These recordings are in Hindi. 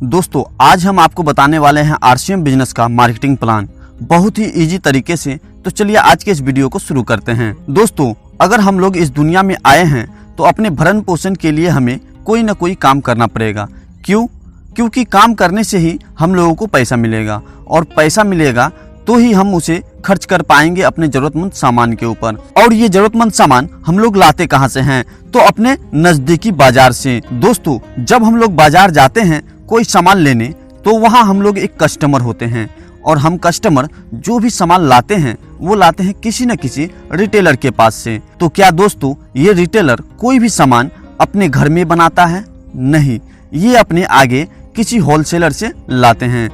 दोस्तों आज हम आपको बताने वाले हैं आरसीएम बिजनेस का मार्केटिंग प्लान बहुत ही इजी तरीके से। तो चलिए आज के इस वीडियो को शुरू करते हैं। दोस्तों अगर हम लोग इस दुनिया में आए हैं तो अपने भरण पोषण के लिए हमें कोई ना कोई काम करना पड़ेगा। क्योंकि काम करने से ही हम लोगों को पैसा मिलेगा और पैसा मिलेगा तो ही हम उसे खर्च कर पाएंगे अपने जरूरतमंद सामान के ऊपर। और ये जरूरतमंद सामान हम लोग लाते कहाँ से हैं? तो अपने नजदीकी बाजार से। दोस्तों जब हम लोग बाजार जाते हैं कोई सामान लेने तो वहाँ हम लोग एक कस्टमर होते हैं और हम कस्टमर जो भी सामान लाते हैं वो लाते हैं किसी न किसी रिटेलर के पास से। तो क्या दोस्तों ये रिटेलर कोई भी सामान अपने घर में बनाता है? नहीं, ये अपने आगे किसी होलसेलर से लाते हैं।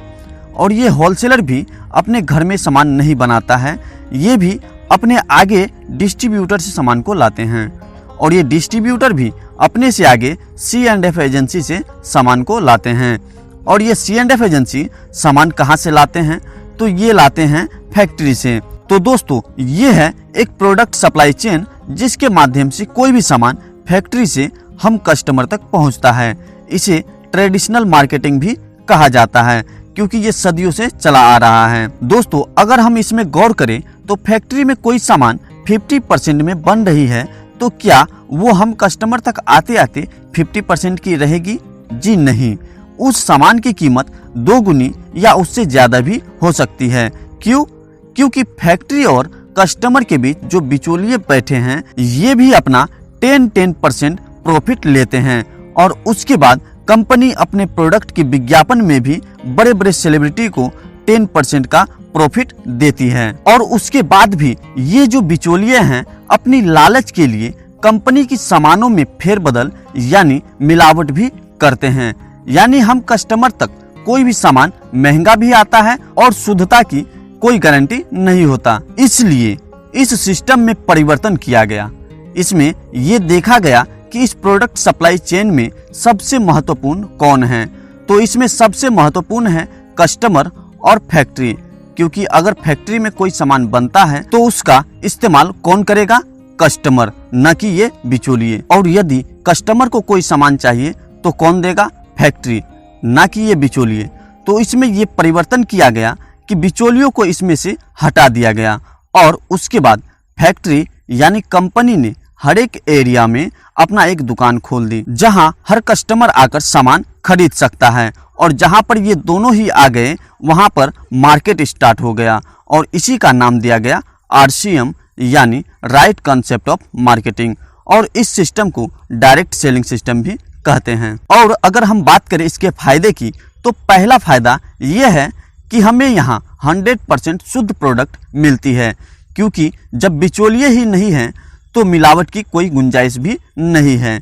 और ये होलसेलर भी अपने घर में सामान नहीं बनाता है, ये भी अपने आगे डिस्ट्रीब्यूटर से सामान को लाते हैं। और ये डिस्ट्रीब्यूटर भी अपने से आगे C&F एजेंसी से सामान को लाते हैं। और ये C&F एजेंसी सामान कहाँ से लाते हैं? तो ये लाते हैं फैक्ट्री से। तो दोस्तों ये है एक प्रोडक्ट सप्लाई चेन जिसके माध्यम से कोई भी सामान फैक्ट्री से हम कस्टमर तक पहुँचता है। इसे ट्रेडिशनल मार्केटिंग भी कहा जाता है क्योंकि ये सदियों से चला आ रहा है। दोस्तों अगर हम इसमें गौर करें तो फैक्ट्री में कोई सामान 50% में बन रही है तो क्या वो हम कस्टमर तक आते आते 50% की रहेगी? जी नहीं, उस सामान की कीमत 2 गुनी या उससे ज्यादा भी हो सकती है। क्योंकि फैक्ट्री और कस्टमर के बीच जो बिचौलिए बैठे हैं ये भी अपना 10% प्रॉफिट लेते हैं। और उसके बाद कंपनी अपने प्रोडक्ट के विज्ञापन में भी बड़े बड़े सेलिब्रिटी को 10% का प्रॉफिट देती है। और उसके बाद भी ये जो बिचौलिए हैं अपनी लालच के लिए कंपनी की सामानों में फेरबदल यानी मिलावट भी करते हैं। यानी हम कस्टमर तक कोई भी सामान महंगा भी आता है और शुद्धता की कोई गारंटी नहीं होता। इसलिए इस सिस्टम में परिवर्तन किया गया। इसमें ये देखा गया कि इस प्रोडक्ट सप्लाई चेन में सबसे महत्वपूर्ण कौन है? तो इसमें सबसे महत्वपूर्ण है कस्टमर और फैक्ट्री। क्योंकि अगर फैक्ट्री में कोई सामान बनता है तो उसका इस्तेमाल कौन करेगा? कस्टमर, न कि ये बिचौलिए। और यदि कस्टमर को कोई सामान चाहिए तो कौन देगा? फैक्ट्री, न कि ये बिचौलिए। तो इसमें ये परिवर्तन किया गया कि बिचौलियों को इसमें से हटा दिया गया। और उसके बाद फैक्ट्री यानी कंपनी ने हर एक एरिया में अपना एक दुकान खोल दी जहां हर कस्टमर आकर सामान खरीद सकता है। और जहां पर ये दोनों ही आ गए वहां पर मार्केट स्टार्ट हो गया और इसी का नाम दिया गया RCM यानी राइट कंसेप्ट ऑफ मार्केटिंग। और इस सिस्टम को डायरेक्ट सेलिंग सिस्टम भी कहते हैं। और अगर हम बात करें इसके फायदे की तो पहला फायदा ये है कि हमें यहाँ 100% शुद्ध प्रोडक्ट मिलती है। क्योंकि जब बिचौलिए ही नहीं है तो मिलावट की कोई गुंजाइश भी नहीं है।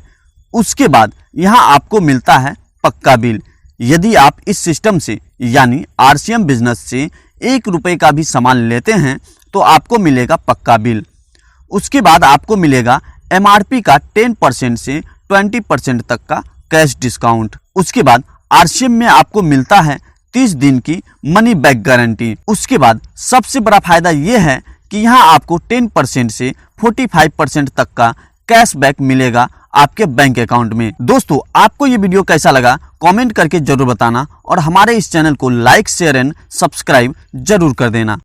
उसके बाद यहाँ आपको मिलता है पक्का बिल। यदि आप इस सिस्टम से यानी RCM बिजनेस से 1 रुपए का भी सामान लेते हैं तो आपको मिलेगा पक्का बिल। उसके बाद आपको मिलेगा MRP का 10% से 20% तक का कैश डिस्काउंट। उसके बाद RCM में आपको मिलता है 30 दिन की मनी बैक गारंटी। उसके बाद सबसे बड़ा फायदा ये है कि यहाँ आपको 10% से 45% तक का कैशबैक मिलेगा आपके बैंक अकाउंट में। दोस्तों आपको ये वीडियो कैसा लगा कमेंट करके जरूर बताना और हमारे इस चैनल को लाइक शेयर एंड सब्सक्राइब जरूर कर देना।